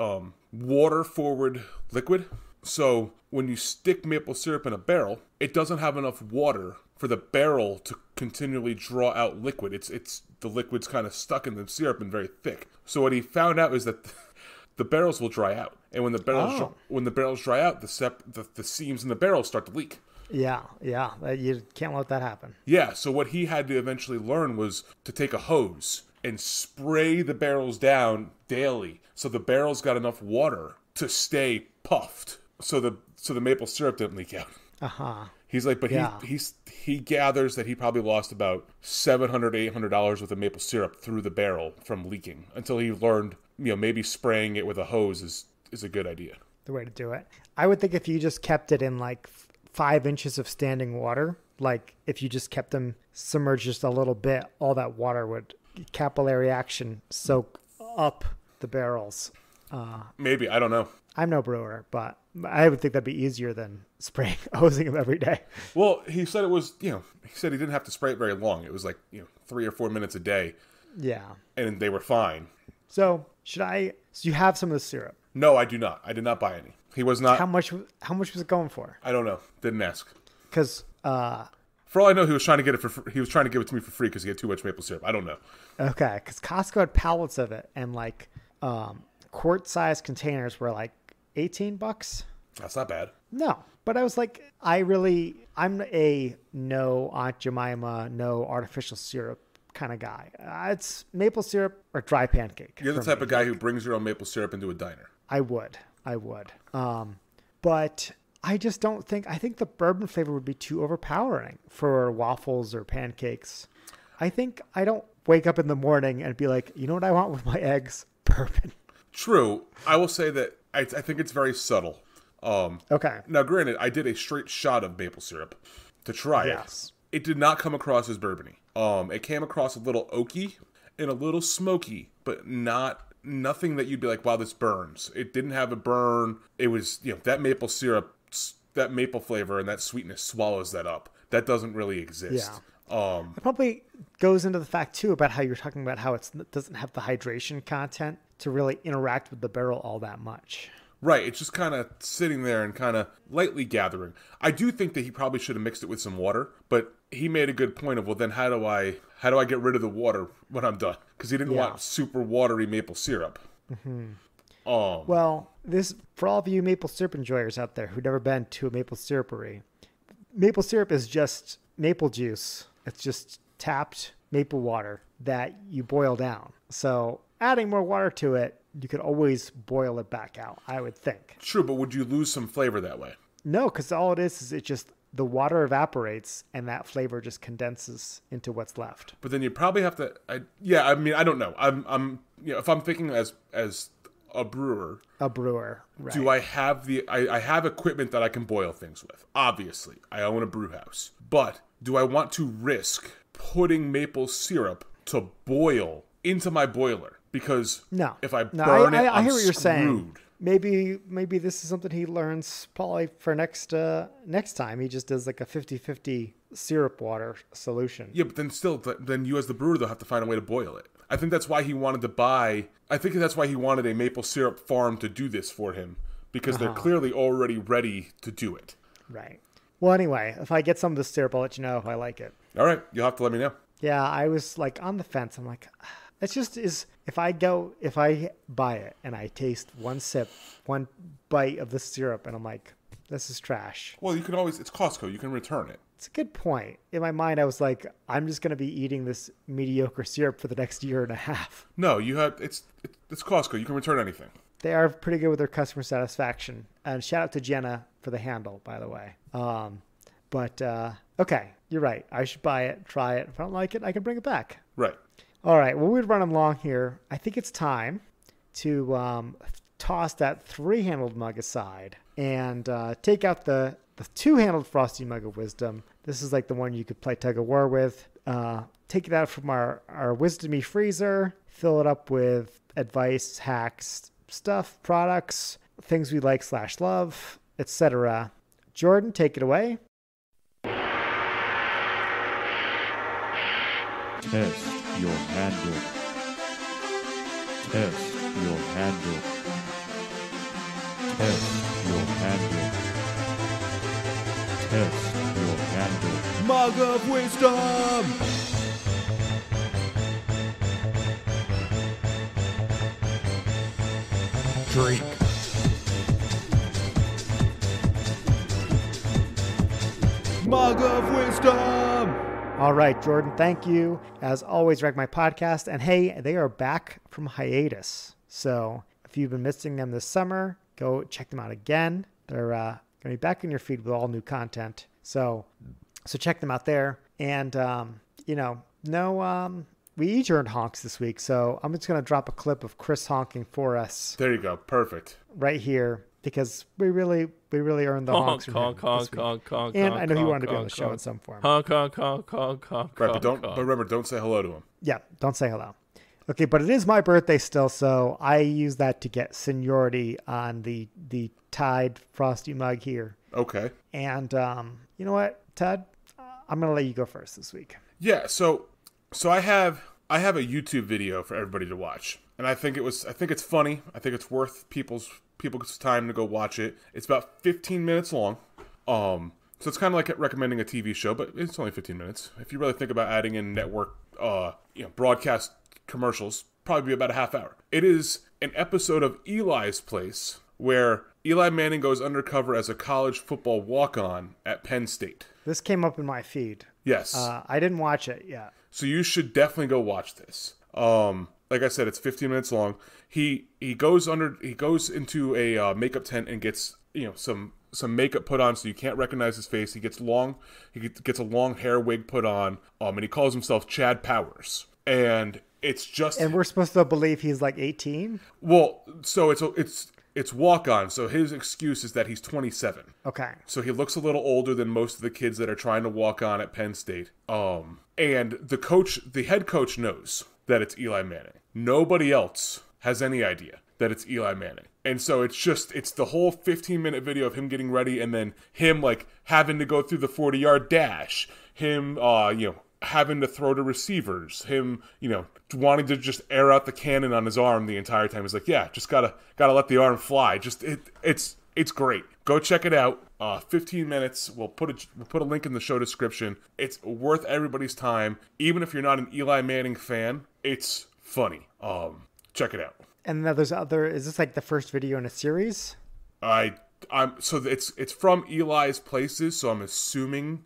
water forward liquid. So when you stick maple syrup in a barrel, it doesn't have enough water for the barrel to continually draw out liquid. It's the liquid's kind of stuck in the syrup and very thick. So what he found out is that the barrels will dry out, and when the barrels dry out, the seams in the barrels start to leak. Yeah, you can't let that happen. Yeah, so what he had to eventually learn was to take a hose and spray the barrels down daily, so the barrels got enough water to stay puffed, so the maple syrup didn't leak out. He's like, but he gathers that he probably lost about $700, $800 worth of maple syrup through the barrel from leaking until he learned, maybe spraying it with a hose is a good idea. The way to do it. I would think if you just kept it in 5 inches of standing water, if you just kept them submerged just a little bit, all that water would capillary action soak up the barrels. Maybe, I don't know. I'm no brewer, but I would think that'd be easier than hosing them every day. Well, he said it was, he said he didn't have to spray it very long. It was 3 or 4 minutes a day. Yeah. And they were fine. So you have some of the syrup? No, I do not. I did not buy any. He was not. How much was it going for? I don't know. Didn't ask. Because, for all I know, he was trying to get it he was trying to give it to me for free because he had too much maple syrup. I don't know. Okay. Because Costco had pallets of it, and quart-sized containers were $18. That's not bad. No, but I was I'm a no Aunt Jemima, no artificial syrup kind of guy. It's maple syrup or dry pancake. You're the type of guy who brings your own maple syrup into a diner. I would. But I just don't think, I think the bourbon flavor would be too overpowering for waffles or pancakes. I think I don't wake up in the morning and be like, you know what I want with my eggs? Bourbon. True. I will say that I think it's very subtle. Okay. Now, granted, I did a straight shot of maple syrup to try Yes. it. It did not come across as bourbony. It came across a little oaky and a little smoky, but nothing that you'd be like, wow, this burns. It didn't have a burn. It was, that maple syrup, that maple flavor and that sweetness swallows that up. That doesn't really exist. It probably goes into the fact, too, about how you're talking about how it doesn't have the hydration content to really interact with the barrel all that much. Right, it's just kind of sitting there and kind of lightly gathering. I do think that he probably should have mixed it with some water, but he made a good point of, well, then how do I get rid of the water when I'm done? Because he didn't want super watery maple syrup. Mm-hmm. Well, this, for all of you maple syrup enjoyers out there who've never been to a maple syrupery, maple syrup is just maple juice. It's just tapped maple water that you boil down. So adding more water to it, you could always boil it back out, I would think. True, but would you lose some flavor that way? No, because all it is it just, the water evaporates and that flavor just condenses into what's left. But then you probably have to, I don't know. I'm if I'm thinking as a brewer. Right. Do I have I have equipment that I can boil things with? Obviously, I own a brew house. But do I want to risk putting maple syrup to boil into my boiler? Because if I burn it, I hear what you're screwed. saying. Maybe this is something he learns probably for next time. He just does like a 50-50 syrup water solution. Yeah, but then you as the brewer, they'll have to find a way to boil it. I think that's why he wanted a maple syrup farm to do this for him, because they're clearly already ready to do it. Right. Well, anyway, if I get some of this syrup, I'll let you know if I like it. All right. You'll have to let me know. Yeah, I was like on the fence. I'm like, it's just is, if I buy it and I taste one bite of the syrup and I'm like, this is trash. Well, you can always, it's Costco. You can return it. It's a good point. In my mind, I was like, I'm just going to be eating this mediocre syrup for the next year and a half. No, it's Costco. You can return anything. They are pretty good with their customer satisfaction. And shout out to Jenna for the handle, by the way. Okay, you're right. I should buy it, try it. If I don't like it, I can bring it back. Right. All right, well, we're running along here. I think it's time to toss that three-handled mug aside and take out the two-handled Frosty Mug of Wisdom. This is like the one you could play tug-of-war with. Take it out from our Wisdomy freezer, fill it up with advice, hacks, stuff, products, things we like / love, etc. Jordan, take it away. Test your handle. Test your handle. Test your handle. Test your handle. Mug of Wisdom! Drink. Mug of Wisdom! All right, Jordan, thank you. As always, rec my podcast. And hey, they are back from hiatus. So if you've been missing them this summer, go check them out again. They're going to be back in your feed with all new content. So check them out there. And, we each earned honks this week. So I'm just going to drop a clip of Chris honking for us. There you go. Perfect. Right here. Because we really earned the honks from him this week. And I know he wanted to be on the show in some form. Right, but remember, don't say hello to him. Yeah, don't say hello. Okay, but it is my birthday still, so I use that to get seniority on the Tide Frosty mug here. Okay. And you know what, Ted? I'm gonna let you go first this week. Yeah. So I have a YouTube video for everybody to watch, and I think it's funny. I think it's worth people's time to go watch it. It's about 15 minutes long. So it's kind of like recommending a TV show, but it's only 15 minutes. If you really think about adding in network, broadcast commercials, probably be about a half hour. It is an episode of Eli's Place where Eli Manning goes undercover as a college football walk-on at Penn State. This came up in my feed. Yes. I didn't watch it yet. So you should definitely go watch this. Like I said, it's 15 minutes long. He goes into a makeup tent and gets some some makeup put on so you can't recognize his face. He gets a long hair wig put on, and he calls himself Chad Powers. And it's just... And we're supposed to believe he's like 18? Well, so it's walk-on, so his excuse is that he's 27. Okay. So he looks a little older than most of the kids that are trying to walk on at Penn State. And the head coach knows that it's Eli Manning. Nobody else has any idea that it's Eli Manning. And so it's the whole 15-minute video of him getting ready, and then him like having to go through the 40-yard dash, him having to throw to receivers, him wanting to just air out the cannon on his arm the entire time. He's like, yeah, just gotta let the arm fly. Just it's great. Go check it out. 15 minutes. We'll put a link in the show description. It's worth everybody's time, even if you're not an Eli Manning fan. It's funny. Check it out. And then is this like the first video in a series? It's from Eli's Places, so I'm assuming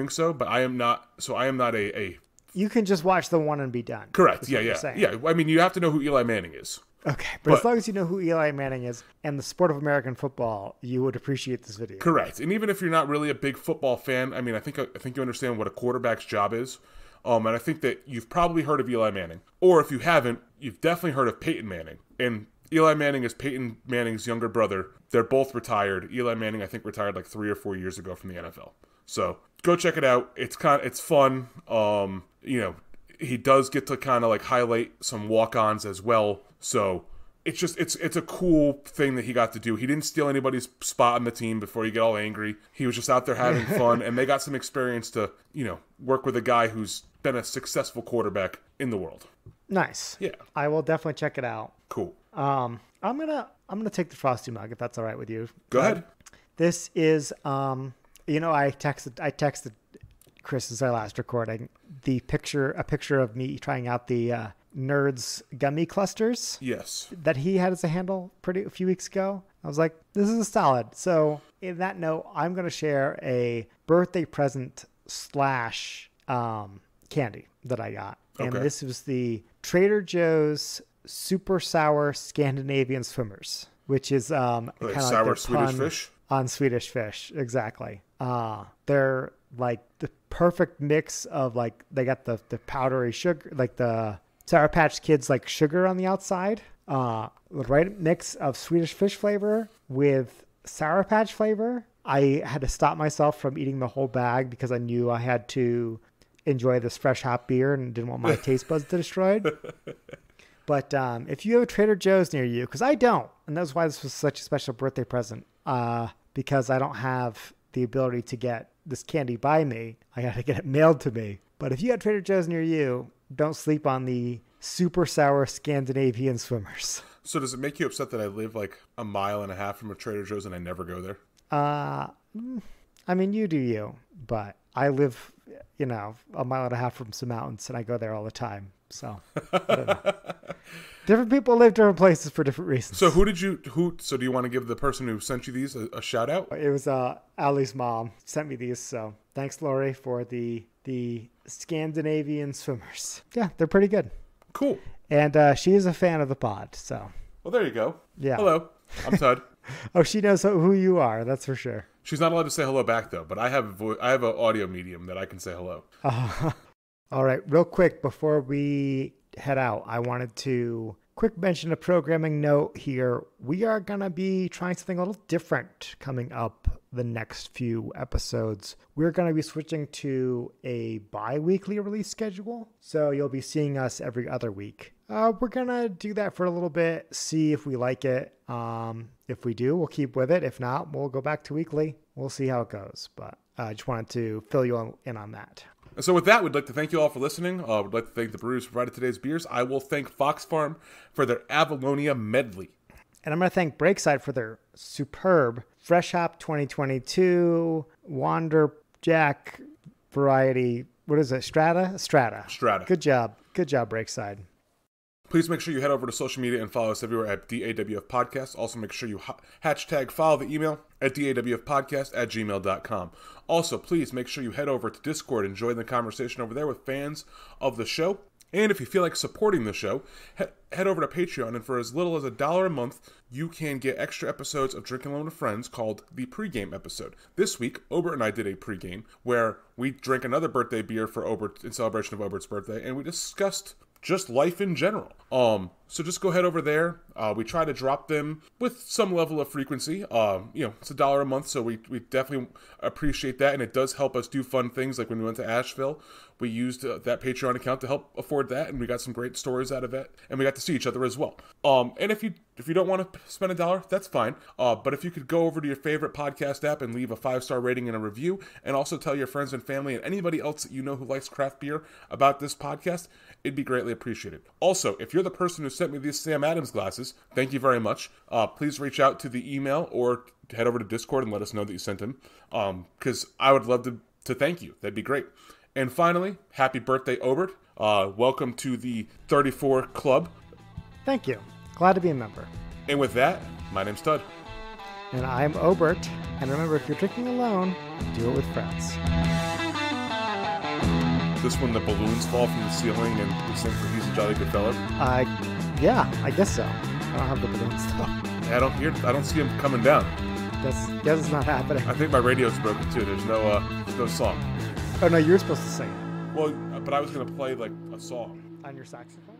so, but I am not a You can just watch the one and be done. Correct. Yeah. I mean, you have to know who Eli Manning is. Okay, but as long as you know who Eli Manning is and the sport of American football, you would appreciate this video. Correct. And even if you're not really a big football fan, I mean, I think you understand what a quarterback's job is. And I think that you've probably heard of Eli Manning. Or if you haven't, you've definitely heard of Peyton Manning. And Eli Manning is Peyton Manning's younger brother. They're both retired. Eli Manning, I think, retired like 3 or 4 years ago from the NFL. So go check it out. It's fun. He does get to kind of like highlight some walk-ons as well. So it's a cool thing that he got to do. He didn't steal anybody's spot on the team before you get all angry. He was just out there having fun, and they got some experience to, work with a guy who's been a successful quarterback in the world. Texas. Yeah. I will definitely check it out. Cool. I'm gonna take the Frosty mug if that's all right with you. Go ahead. This is I texted Chris as our last recording a picture of me trying out the Nerds gummy clusters. Yes. That he had as a handle a few weeks ago. I was like, this is a solid. So in that note, I'm gonna share a birthday present / candy that I got. And this was the Trader Joe's Super Sour Scandinavian Swimmers, which is kind of like sour Swedish fish on Swedish fish. Exactly. They're like the perfect mix of like, they got the powdery sugar, like the Sour Patch Kids like sugar on the outside. The right mix of Swedish fish flavor with Sour Patch flavor. I had to stop myself from eating the whole bag because I knew I had to enjoy this fresh hot beer and didn't want my taste buds destroyed. But if you have a Trader Joe's near you, because I don't, and that's why this was such a special birthday present, because I don't have the ability to get this candy by me. I got to get it mailed to me. But if you have Trader Joe's near you, don't sleep on the super sour Scandinavian Swimmers. So does it make you upset that I live like a mile and a half from a Trader Joe's and I never go there? I mean, you do you, but I live, a mile and a half from some mountains and I go there all the time. So I don't know. Different people live different places for different reasons. So so do you want to give the person who sent you these a shout out? It was Allie's mom sent me these. So thanks, Lori, for the Scandinavian Swimmers. Yeah, they're pretty good. Cool. And she is a fan of the pod. So. Well, there you go. Yeah. Hello, I'm Tud. Oh, she knows who you are. That's for sure. She's not allowed to say hello back though, but I have an audio medium that I can say hello. All right, real quick before we head out, I wanted to quick mention a programming note here. We are going to be trying something a little different coming up the next few episodes. We're going to be switching to a bi-weekly release schedule, so you'll be seeing us every other week. We're going to do that for a little bit, see if we like it. If we do, we'll keep with it. If not, we'll go back to weekly. We'll see how it goes, but I just wanted to fill you in on that. And so with that, we'd like to thank you all for listening. We'd like to thank the brewers who provided today's beers. I will thank Fox Farm for their Avalonia Medley. And I'm going to thank Breakside for their superb Fresh Hop 2022 Wander Jack variety. What is it? Strata. Good job, Breakside. Please make sure you head over to social media and follow us everywhere at DAWF Podcast. Also, make sure you hashtag follow the email at dawfpodcast@gmail.com. Also, please make sure you head over to Discord and join the conversation over there with fans of the show. And if you feel like supporting the show, head over to Patreon, and for as little as $1 a month, you can get extra episodes of Drinking Alone with Friends called the pregame episode. This week, Obert and I did a pregame where we drank another birthday beer for Obert in celebration of Obert's birthday, and we discussed just life in general. So just go head over there. We try to drop them with some level of frequency. It's $1 a month, so we definitely appreciate that, and it does help us do fun things. Like when we went to Asheville, we used that Patreon account to help afford that, and we got some great stories out of it, and we got to see each other as well. And if you don't want to spend $1, that's fine. But if you could go over to your favorite podcast app and leave a 5-star rating and a review, and also tell your friends and family and anybody else that you know who likes craft beer about this podcast, it'd be greatly appreciated. Also, if you're the person who sent me these Sam Adams glasses, thank you very much. Please reach out to the email or head over to Discord and let us know that you sent them, because I would love to thank you. That'd be great. And finally, happy birthday, Obert. Welcome to the 34 Club. Thank you. Glad to be a member. And with that, my name's Tud. And I'm Obert. And remember, if you're drinking alone, do it with friends. This when the balloons fall from the ceiling and we sing for He's a Jolly Good Fellow? Yeah, I guess so. I don't have the balloons though. I don't see them coming down. Guess it's not happening. I think my radio's broken too. There's no song. Oh no, you were supposed to sing it. Well, but I was gonna play like a song. On your saxophone?